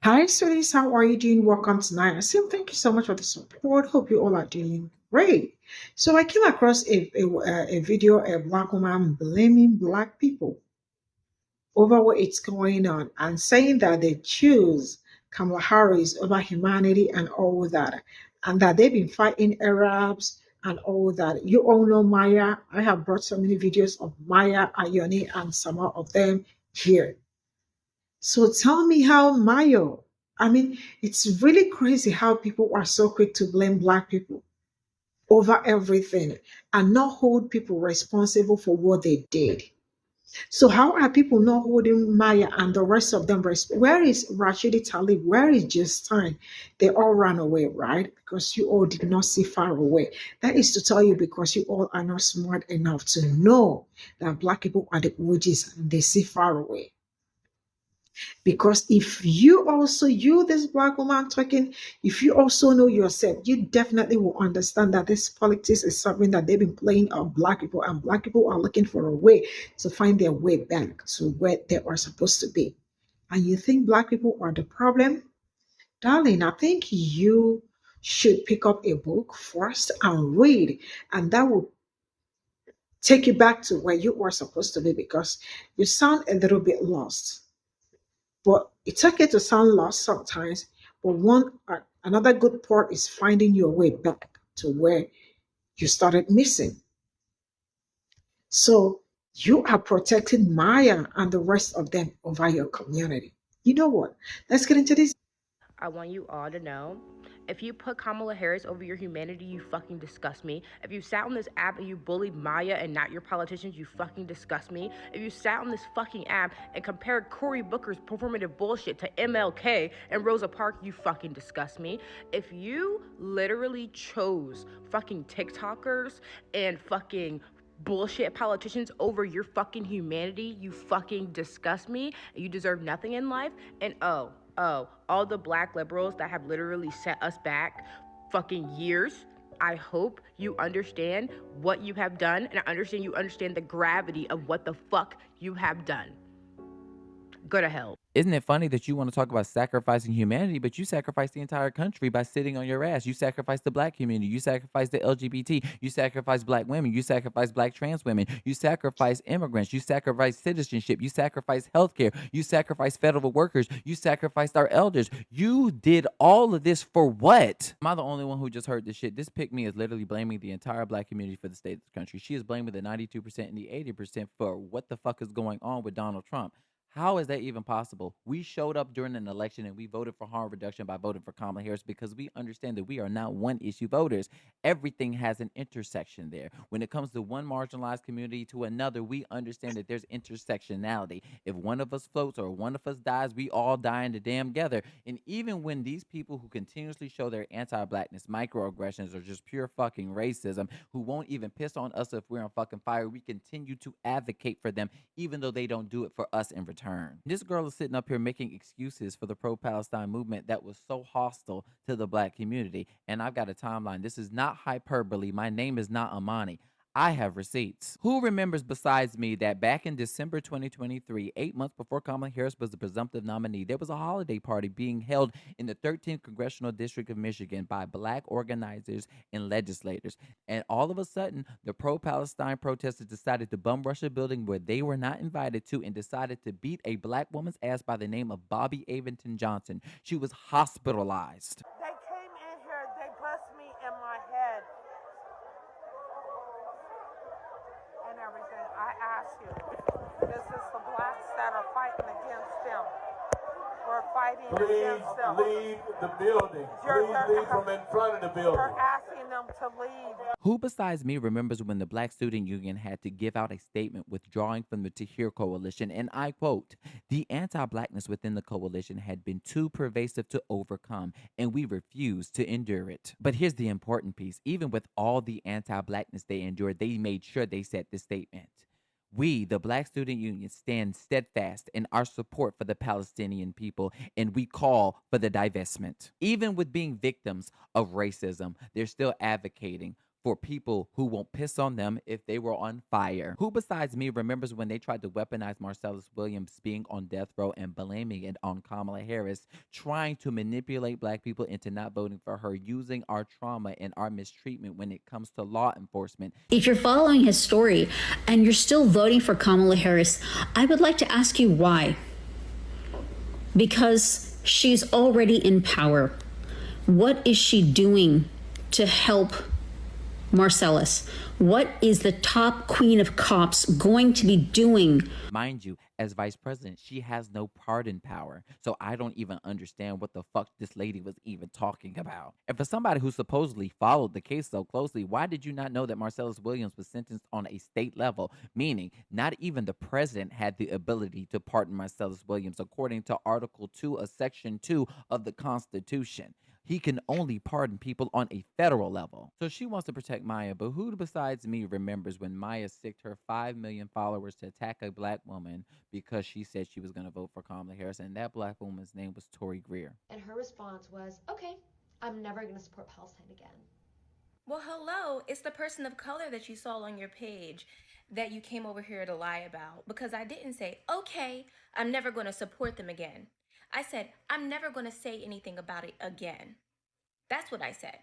Hi, students. How are you doing? Welcome tonight. Sim, thank you so much for the support. Hope you all are doing great. So, I came across a video of a black woman blaming black people over what it's going on and saying that they choose Kamala Harris over humanity and all that, and that they've been fighting Arabs and all that. You all know Maya. I have brought so many videos of Maya, Ayoni, and some of them here. So tell me how Mayo. I mean, it's really crazy how people are so quick to blame black people over everything and not hold people responsible for what they did. So how are people not holding Maya and the rest of them? Where is Rashidi Talib? Where is Justine? They all ran away, right? Because you all did not see far away. That is to tell you because you all are not smart enough to know that black people are the OGs and they see far away. Because if you also, you, this black woman talking, if you also know yourself, you definitely will understand that this politics is something that they've been playing on black people, and black people are looking for a way to find their way back to where they are supposed to be. And you think black people are the problem? Darling, I think you should pick up a book first and read, and that will take you back to where you are supposed to be because you sound a little bit lost. But it's okay to sound lost sometimes. But another good part is finding your way back to where you started missing. So you are protecting Maya and the rest of them over your community. You know what? Let's get into this. I want you all to know, if you put Kamala Harris over your humanity, you fucking disgust me. If you sat on this app and you bullied Maya and not your politicians, you fucking disgust me. If you sat on this fucking app and compared Cory Booker's performative bullshit to MLK and Rosa Parks, you fucking disgust me. If you literally chose fucking TikTokers and fucking bullshit politicians over your fucking humanity, you fucking disgust me. You deserve nothing in life. And all the black liberals that have literally set us back fucking years. I hope you understand what you have done, and I understand you understand the gravity of what the fuck you have done. Go to hell. Isn't it funny that you want to talk about sacrificing humanity, but you sacrifice the entire country by sitting on your ass? You sacrifice the black community. You sacrifice the LGBT. You sacrifice black women. You sacrifice black trans women. You sacrifice immigrants. You sacrifice citizenship. You sacrifice healthcare. You sacrifice federal workers. You sacrificed our elders. You did all of this for what? Am I the only one who just heard this shit? This pick me is literally blaming the entire black community for the state of the country. She is blaming the 92% and the 80% for what the fuck is going on with Donald Trump. How is that even possible? We showed up during an election and we voted for harm reduction by voting for Kamala Harris because we understand that we are not one issue voters. Everything has an intersection there. When it comes to one marginalized community to another, we understand that there's intersectionality. If one of us floats or one of us dies, we all die in the damn together. And even when these people who continuously show their anti-blackness, microaggressions, or just pure fucking racism, who won't even piss on us if we're on fucking fire, we continue to advocate for them, even though they don't do it for us in return. This girl is sitting up here making excuses for the pro-Palestine movement that was so hostile to the black community. And I've got a timeline. This is not hyperbole. My name is not Amani. I have receipts. Who remembers besides me that back in December 2023, 8 months before Kamala Harris was the presumptive nominee, there was a holiday party being held in the 13th Congressional District of Michigan by black organizers and legislators. And all of a sudden, the pro-Palestine protesters decided to bum rush a building where they were not invited to and decided to beat a black woman's ass by the name of Bobby Avington Johnson. She was hospitalized. They came in here, they bust me in my head and everything. I ask you, this is the blacks that are fighting against them. We're fighting Please against them. leave the building. Please leave from in front of the building. You're asking them to leave. Who besides me remembers when the Black Student Union had to give out a statement withdrawing from the Tahrir Coalition? And I quote, the anti-blackness within the coalition had been too pervasive to overcome, and we refused to endure it. But here's the important piece. Even with all the anti-blackness they endured, they made sure they said this statement. We, the Black Student Union, stand steadfast in our support for the Palestinian people, and we call for the divestment. Even with being victims of racism, they're still advocating for people who won't piss on them if they were on fire. Who besides me remembers when they tried to weaponize Marcellus Williams being on death row and blaming it on Kamala Harris, trying to manipulate black people into not voting for her, using our trauma and our mistreatment when it comes to law enforcement? If you're following his story and you're still voting for Kamala Harris, I would like to ask you why. Because she's already in power. What is she doing to help Marcellus? What is the top queen of cops going to be doing? Mind you, as vice president, she has no pardon power. So I don't even understand what the fuck this lady was even talking about. And for somebody who supposedly followed the case so closely, why did you not know that Marcellus Williams was sentenced on a state level? Meaning, not even the president had the ability to pardon Marcellus Williams, according to Article 2 of Section 2 of the Constitution. He can only pardon people on a federal level. So she wants to protect Maya, but who besides me remembers when Maya sicked her 5 million followers to attack a black woman because she said she was going to vote for Kamala Harris, and that black woman's name was Tory Greer. And her response was, okay, I'm never going to support Palestine again. Well, hello, it's the person of color that you saw on your page that you came over here to lie about, because I didn't say, okay, I'm never going to support them again. I said, I'm never going to say anything about it again. That's what I said,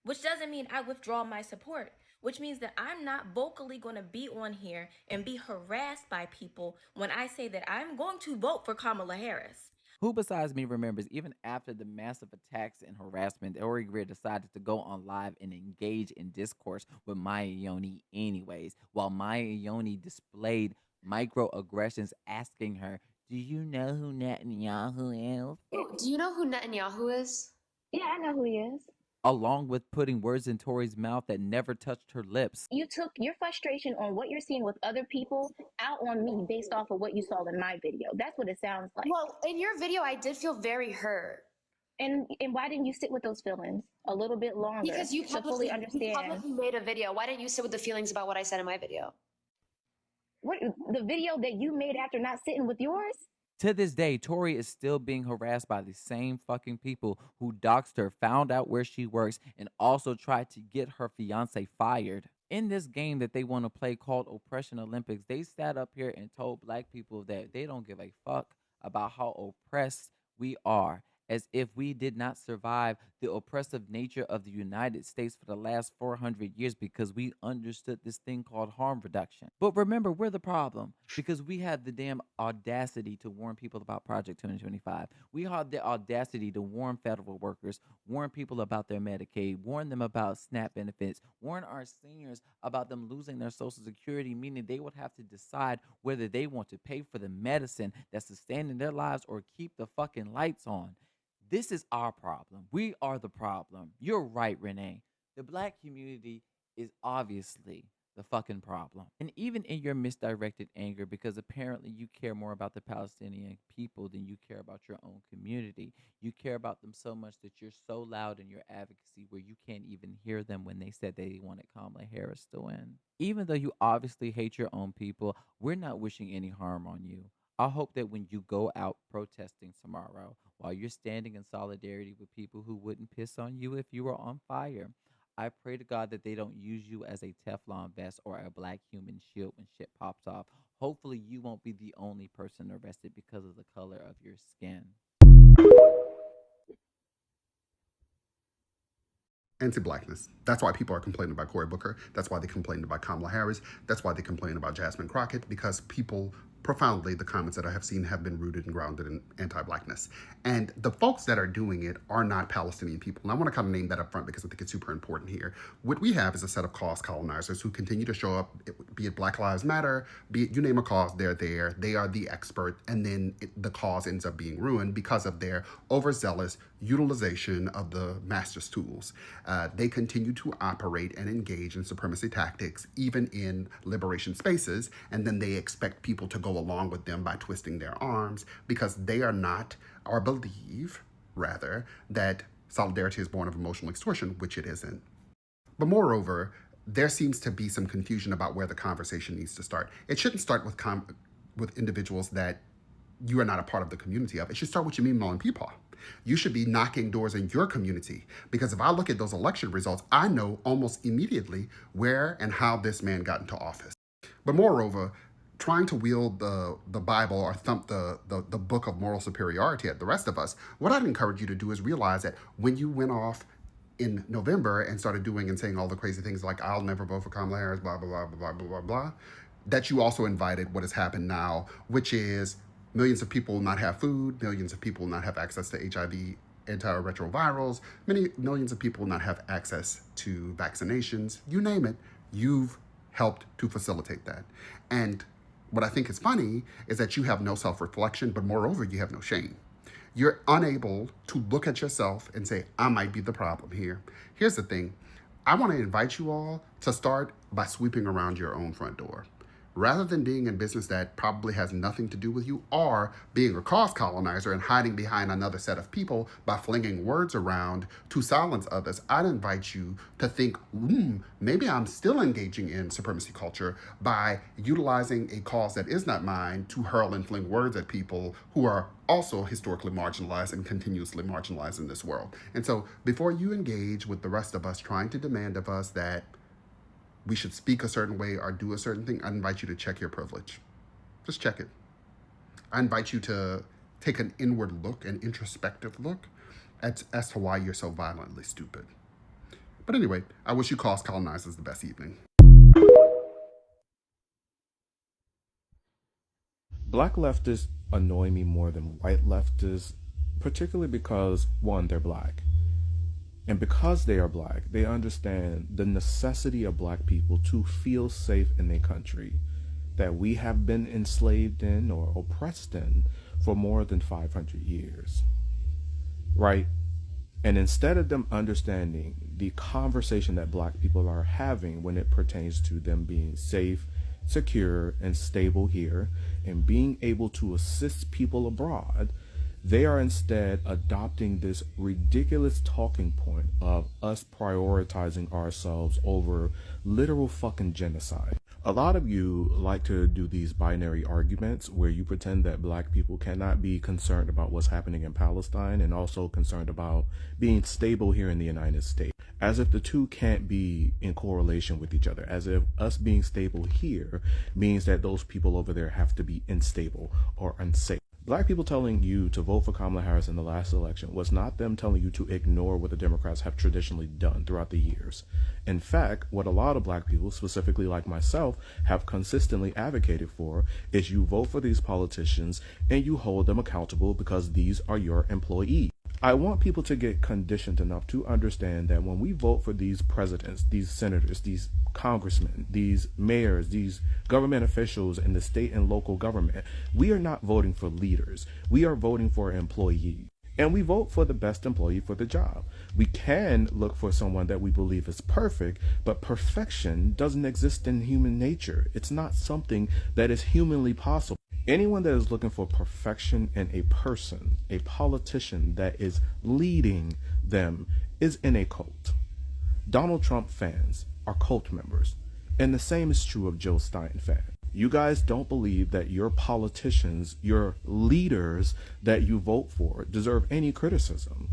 which doesn't mean I withdraw my support, which means that I'm not vocally going to be on here and be harassed by people when I say that I'm going to vote for Kamala Harris. Who besides me remembers, even after the massive attacks and harassment, Tory Greer decided to go on live and engage in discourse with Maya Yoni anyways, while Maya Yoni displayed microaggressions, asking her, do you know who Netanyahu is? Do you know who Netanyahu is? Yeah, I know who he is. Along with putting words in Tory's mouth that never touched her lips. You took your frustration on what you're seeing with other people out on me based off of what you saw in my video. That's what it sounds like. Well, in your video, I did feel very hurt. And why didn't you sit with those feelings a little bit longer Because you to fully understand? You publicly made a video. Why didn't you sit with the feelings about what I said in my video? What, the video that you made after not sitting with yours? To this day, Tory is still being harassed by the same fucking people who doxed her, found out where she works, and also tried to get her fiance fired. In this game that they want to play called Oppression Olympics, they sat up here and told black people that they don't give a fuck about how oppressed we are, as if we did not survive the oppressive nature of the United States for the last 400 years because we understood this thing called harm reduction. But remember, we're the problem because we had the damn audacity to warn people about Project 2025. We had the audacity to warn federal workers, warn people about their Medicaid, warn them about SNAP benefits, warn our seniors about them losing their Social Security, meaning they would have to decide whether they want to pay for the medicine that's sustaining their lives or keep the fucking lights on. This is our problem. We are the problem. You're right, Renee. The black community is obviously the fucking problem. And even in your misdirected anger, because apparently you care more about the Palestinian people than you care about your own community. You care about them so much that you're so loud in your advocacy where you can't even hear them when they said they wanted Kamala Harris to win. Even though you obviously hate your own people, we're not wishing any harm on you. I hope that when you go out protesting tomorrow, while you're standing in solidarity with people who wouldn't piss on you if you were on fire, I pray to God that they don't use you as a Teflon vest or a black human shield when shit pops off. Hopefully you won't be the only person arrested because of the color of your skin. Anti-blackness. That's why people are complaining about Cory Booker. That's why they complained about Kamala Harris. That's why they complain about Jasmine Crockett, because people profoundly, the comments that I have seen have been rooted and grounded in anti-blackness. And the folks that are doing it are not Palestinian people. And I want to kind of name that up front because I think it's super important here. What we have is a set of colonizers who continue to show up, be it Black Lives Matter, be it you name a cause, they're there. They are the expert. And then the cause ends up being ruined because of their overzealous utilization of the master's tools. They continue to operate and engage in supremacy tactics, even in liberation spaces, and then they expect people to go along with them by twisting their arms because they are not, or believe, rather, that solidarity is born of emotional extortion, which it isn't. But moreover, there seems to be some confusion about where the conversation needs to start. It shouldn't start with individuals that you are not a part of the community of. It should start with Yameen and Pe0ple. You should be knocking doors in your community, because if I look at those election results, I know almost immediately where and how this man got into office. But moreover, trying to wield the Bible or thump the book of moral superiority at the rest of us, what I'd encourage you to do is realize that when you went off in November and started doing and saying all the crazy things like, I'll never vote for Kamala Harris, blah, blah, blah, blah, blah, blah, blah, that you also invited what has happened now, which is millions of people will not have food, millions of people will not have access to HIV antiretrovirals, millions of people will not have access to vaccinations, you name it, you've helped to facilitate that. And what I think is funny is that you have no self-reflection, but moreover, you have no shame. You're unable to look at yourself and say, I might be the problem here. Here's the thing. I want to invite you all to start by sweeping around your own front door. Rather than being in business that probably has nothing to do with you, or being a cost colonizer and hiding behind another set of people by flinging words around to silence others, I'd invite you to think, maybe I'm still engaging in supremacy culture by utilizing a cause that is not mine to hurl and fling words at people who are also historically marginalized and continuously marginalized in this world. And so before you engage with the rest of us trying to demand of us that we should speak a certain way or do a certain thing, I invite you to check your privilege. Just check it. I invite you to take an inward look, an introspective look as to why you're so violently stupid. But anyway, I wish you cost colonizers the best evening. Black leftists annoy me more than white leftists, particularly because, one, they're black. And because they are black, they understand the necessity of black people to feel safe in a country that we have been enslaved in or oppressed in for more than 500 years, right? And instead of them understanding the conversation that black people are having when it pertains to them being safe, secure, and stable here, and being able to assist people abroad, they are instead adopting this ridiculous talking point of us prioritizing ourselves over literal fucking genocide. A lot of you like to do these binary arguments where you pretend that black people cannot be concerned about what's happening in Palestine and also concerned about being stable here in the United States, as if the two can't be in correlation with each other, as if us being stable here means that those people over there have to be unstable or unsafe. Black people telling you to vote for Kamala Harris in the last election was not them telling you to ignore what the Democrats have traditionally done throughout the years. In fact, what a lot of black people, specifically like myself, have consistently advocated for is you vote for these politicians and you hold them accountable because these are your employees. I want people to get conditioned enough to understand that when we vote for these presidents, these senators, these congressmen, these mayors, these government officials in the state and local government, we are not voting for leaders. We are voting for employees. And we vote for the best employee for the job. We can look for someone that we believe is perfect, but perfection doesn't exist in human nature. It's not something that is humanly possible. Anyone that is looking for perfection in a person, a politician that is leading them, is in a cult. Donald Trump fans are cult members, and the same is true of Joe Stein fans. You guys don't believe that your politicians, your leaders that you vote for deserve any criticism.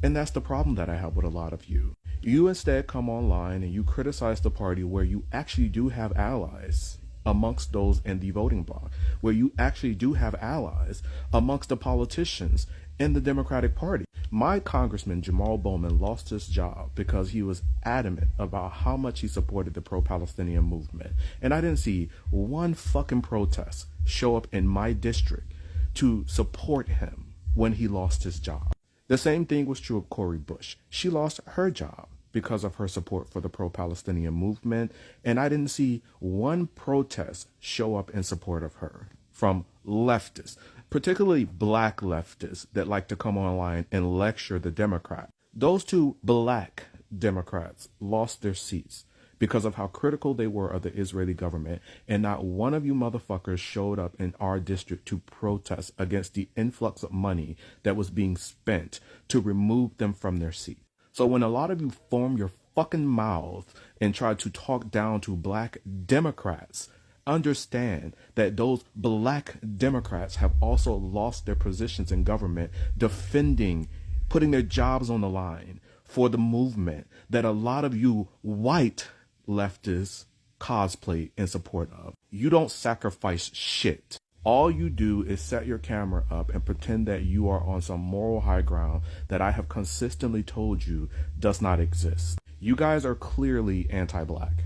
And that's the problem that I have with a lot of you. You instead come online and you criticize the party where you actually do have allies amongst those in the voting bloc, where you actually do have allies amongst the politicians in the Democratic Party. My congressman, Jamal Bowman, lost his job because he was adamant about how much he supported the pro-Palestinian movement. And I didn't see one fucking protest show up in my district to support him when he lost his job. The same thing was true of Cori Bush. She lost her job because of her support for the pro-Palestinian movement, and I didn't see one protest show up in support of her from leftists, particularly black leftists that like to come online and lecture the Democrat. Those two black Democrats lost their seats because of how critical they were of the Israeli government, and not one of you motherfuckers showed up in our district to protest against the influx of money that was being spent to remove them from their seat. So when a lot of you form your fucking mouth and try to talk down to black Democrats, understand that those black Democrats have also lost their positions in government defending, putting their jobs on the line for the movement that a lot of you white leftists cosplay in support of. You don't sacrifice shit. All you do is set your camera up and pretend that you are on some moral high ground that I have consistently told you does not exist. You guys are clearly anti-black.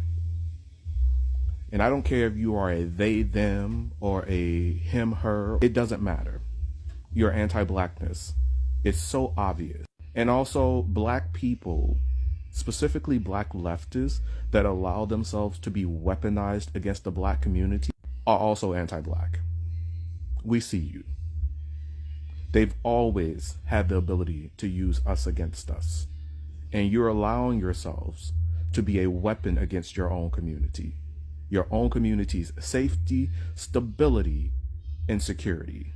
And I don't care if you are a they, them, or a him, her. It doesn't matter. Your anti-blackness. It's so obvious. And also, black people, specifically black leftists, that allow themselves to be weaponized against the black community are also anti-black. We see you. They've always had the ability to use us against us. And you're allowing yourselves to be a weapon against your own community. Your own community's safety, stability, and security.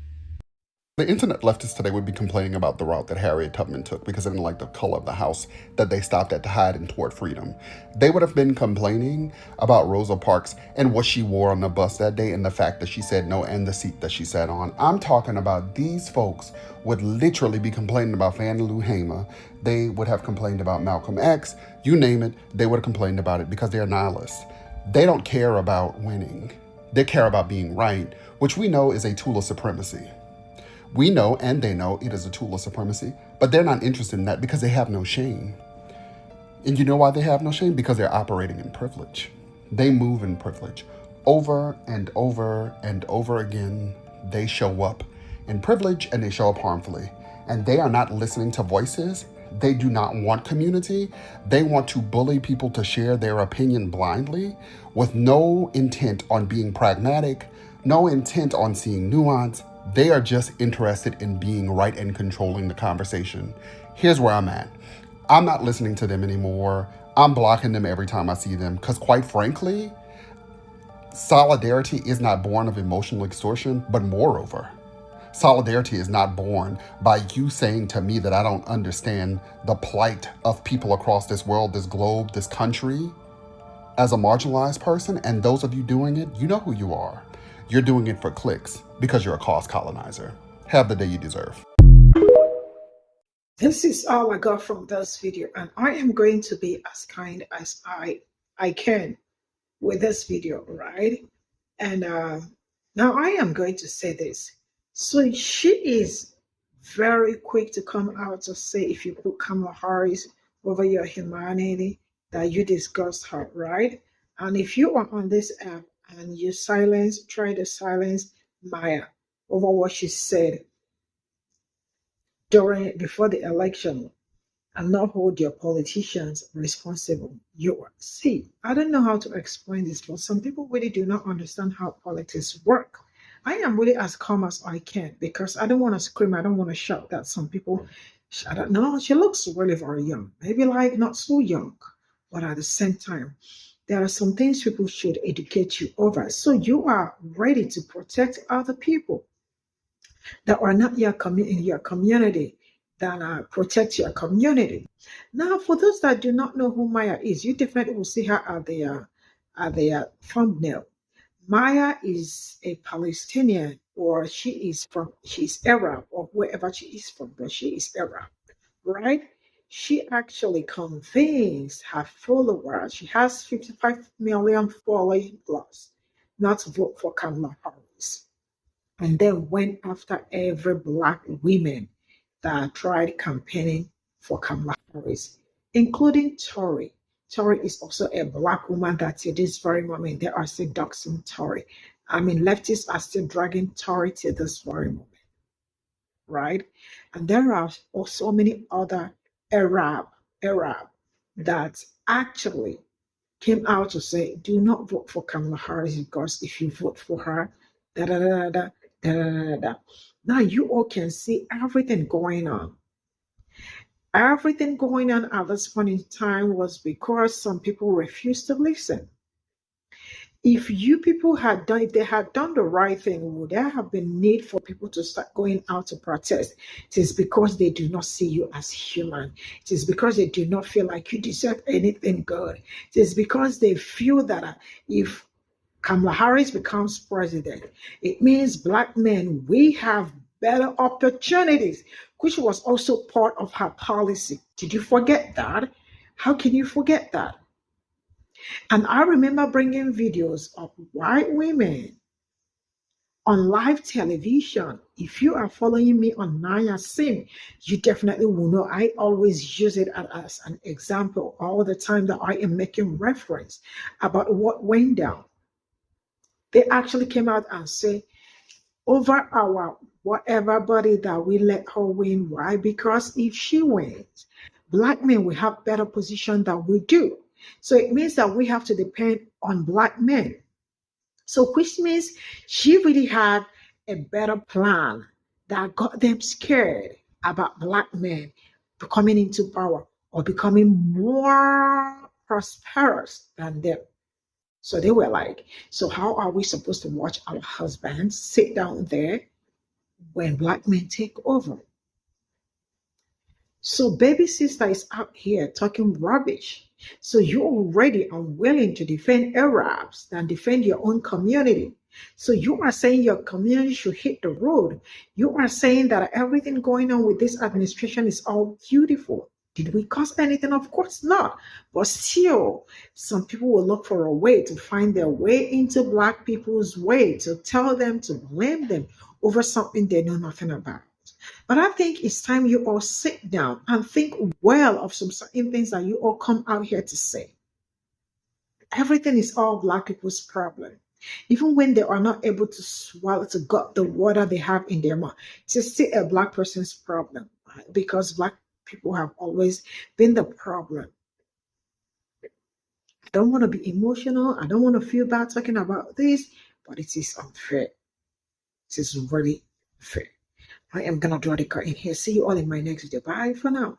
The internet leftists today would be complaining about the route that Harriet Tubman took because they didn't like the color of the house that they stopped at to hide in toward freedom. They would have been complaining about Rosa Parks and what she wore on the bus that day and the fact that she said no and the seat that she sat on. I'm talking about these folks would literally be complaining about Fannie Lou Hamer. They would have complained about Malcolm X. You name it, they would have complained about it because they're nihilists. They don't care about winning. They care about being right, which we know is a tool of supremacy. We know, and they know, it is a tool of supremacy, but they're not interested in that because they have no shame. And you know why they have no shame? Because they're operating in privilege. They move in privilege. Over and over and over again, they show up in privilege and they show up harmfully. And they are not listening to voices. They do not want community. They want to bully people to share their opinion blindly with no intent on being pragmatic, no intent on seeing nuance. They are just interested in being right and controlling the conversation. Here's where I'm at. I'm not listening to them anymore. I'm blocking them every time I see them because quite frankly, solidarity is not born of emotional extortion, but moreover, solidarity is not born by you saying to me that I don't understand the plight of people across this world, this globe, this country as a marginalized person. And those of you doing it, you know who you are. You're doing it for clicks because you're a cost colonizer. Have the day you deserve. This is all I got from this video, and I am going to be as kind as I can with this video, right? And now I am going to say this. So she is very quick to come out to say if you put Kamala Harris over your humanity, that you disgust her, right? And if you are on this app and you try to silence Maya over what she said before the election and not hold your politicians responsible. I don't know how to explain this, but some people really do not understand how politics work. I am really as calm as I can because I don't want to scream, I don't want to shout that some people, I don't know, she looks really very young, maybe like not so young, but at the same time, there are some things people should educate you over. So you are ready to protect other people that are not in your community, that protect your community. Now, for those that do not know who Maya is, you definitely will see her at the thumbnail. Maya is a Palestinian, or she's Arab, or wherever she is from, but she is Arab, right? She actually convinced her followers, she has 55 million followers plus, not to vote for Kamala Harris. And then went after every Black woman that tried campaigning for Kamala Harris, including Tory. Tory is also a Black woman that to this very moment, they are still doxing Tory. I mean, leftists are still dragging Tory to this very moment, right? And there are also many other Arab that actually came out to say, do not vote for Kamala Harris because if you vote for her, da da da da da da da. Now you all can see everything going on. Everything going on at this point in time was because some people refused to listen. If they had done the right thing, would there have been need for people to start going out to protest? It is because they do not see you as human. It is because they do not feel like you deserve anything good. It is because they feel that if Kamala Harris becomes president, it means black men, we have better opportunities, which was also part of her policy. Did you forget that? How can you forget that? And I remember bringing videos of white women on live television. If you are following me on Naya Sim, you definitely will know I always use it as an example all the time that I am making reference about what went down. They actually came out and say, over our whatever body that we let her win. Why? Because if she wins, black men will have better position than we do. So it means that we have to depend on black men. So which means she really had a better plan that got them scared about black men coming into power or becoming more prosperous than them. So they were like, so how are we supposed to watch our husbands sit down there when black men take over? So baby sister is out here talking rubbish. So you're already unwilling to defend Arabs than defend your own community. So you are saying your community should hit the road. You are saying that everything going on with this administration is all beautiful. Did we cause anything? Of course not. But still, some people will look for a way to find their way into black people's way, to tell them, to blame them over something they know nothing about. But I think it's time you all sit down and think well of some certain things that you all come out here to say. Everything is all black people's problem. Even when they are not able to swallow, to gut the water they have in their mouth, it's still a black person's problem, right? Because black people have always been the problem. I don't want to be emotional. I don't want to feel bad talking about this, but it is unfair. It is really unfair. I am going to draw the curtain here. See you all in my next video. Bye for now.